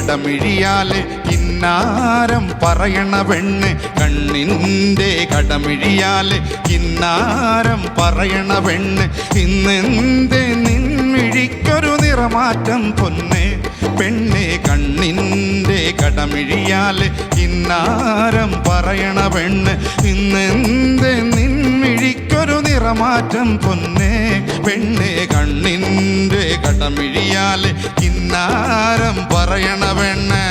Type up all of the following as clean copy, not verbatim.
കടമിഴിയാല് കിന്നാരം പറയണ പെണ്ണ് കണ്ണിൻ്റെ കടമിഴിയാല് കിന്നാരം പറയണ പെണ്ണ് ഇന്നെന്തേ നിൻമിഴിക്കൊരു നിറമാറ്റം പൊന്നെ പെണ്ണെ കണ്ണിൻ്റെ കടമിഴിയാല് കിന്നാരം പറയണ പെണ്ണ് ഇന്നെന്തേ നിൻമിഴിക്കൊരു നിറമാറ്റം പൊന്നെ പെണ്ണെ കണ്ണിൻ്റെ കടമിഴിയാല് കിന്നാരം പറയണ പെണ്ണ്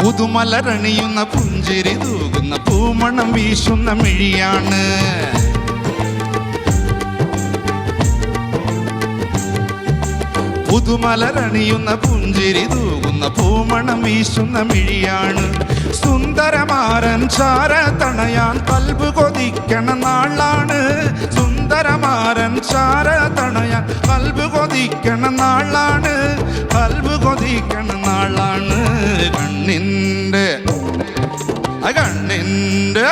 പുതുമലരണിയുന്ന പുഞ്ചിരി തൂകുന്ന പൂമണം വീശുന്ന മിഴിയാണ് പുതുമലരണിയുന്ന പുഞ്ചിരി തൂകുന്ന പൂമണം വീശുന്ന മിഴിയാണ് സുന്ദരമാരൻ ചാര തണയാൻ കൽബ് കൊതിക്കണ നാളാണ് സുന്ദരമാരൻ ചാര തണയാൻ കൽബ് കൊതിക്കണ നാളാണ് കൽബ് കൊതിക്കണ നാളാണ് കണ്ണിൻ്റെ കണ്ണിൻ്റെ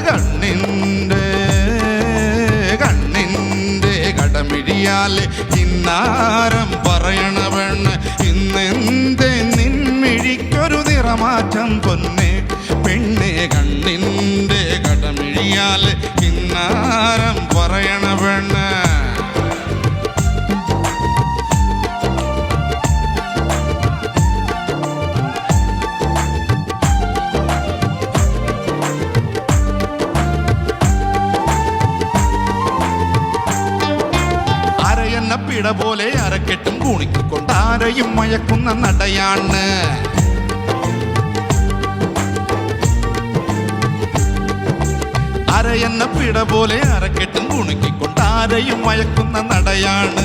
കണ്ണിൻ്റെ കണ്ണിൻ്റെ കടമിഴിയാല് കിന്നാരം പറയണ പെണ്ണ് ഇന്നെന്തേ നിൻമിഴിക്കൊരു നിറമാറ്റം പൊന്നെ പെണ്ണെ കണ്ണിൻ്റെ കടമിഴിയാല് കിന്നാരം പറയണ പെണ്ണ് പിട പോലെ അരക്കെട്ടും കൂണിക്കൊണ്ട് ആരെയും മയക്കുന്ന നടയാണ് അരയെന്ന പിട പോലെ അരക്കെട്ടും കുണുക്കിക്കൊണ്ട് ആരെയും മയക്കുന്ന നടയാണ്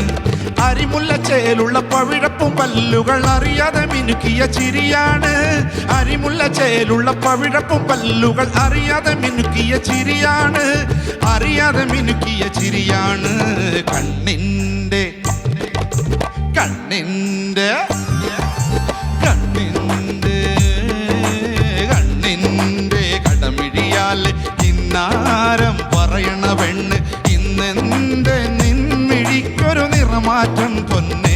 അരിമുല്ല ചേലുള്ള പവിഴപ്പും പല്ലുകൾ അറിയാതെ മിനുക്കിയ ചിരിയാണ് അരിമുല്ല ചേലുള്ള പവിഴപ്പും പല്ലുകൾ അറിയാതെ മിനുക്കിയ ചിരിയാണ് അറിയാതെ മിനുക്കിയ ചിരിയാണ് കണ്ണിൻ്റെ കണ്ണിൻ്റെ കണ്ണിൻ്റെ കണ്ണിൻ്റെ കടമിഴിയാല് കിന്നാരം പറയണ പെണ്ണ് ഇന്നെന്തേ നിൻമിഴിക്കൊരു നിറമാറ്റം പൊന്നെ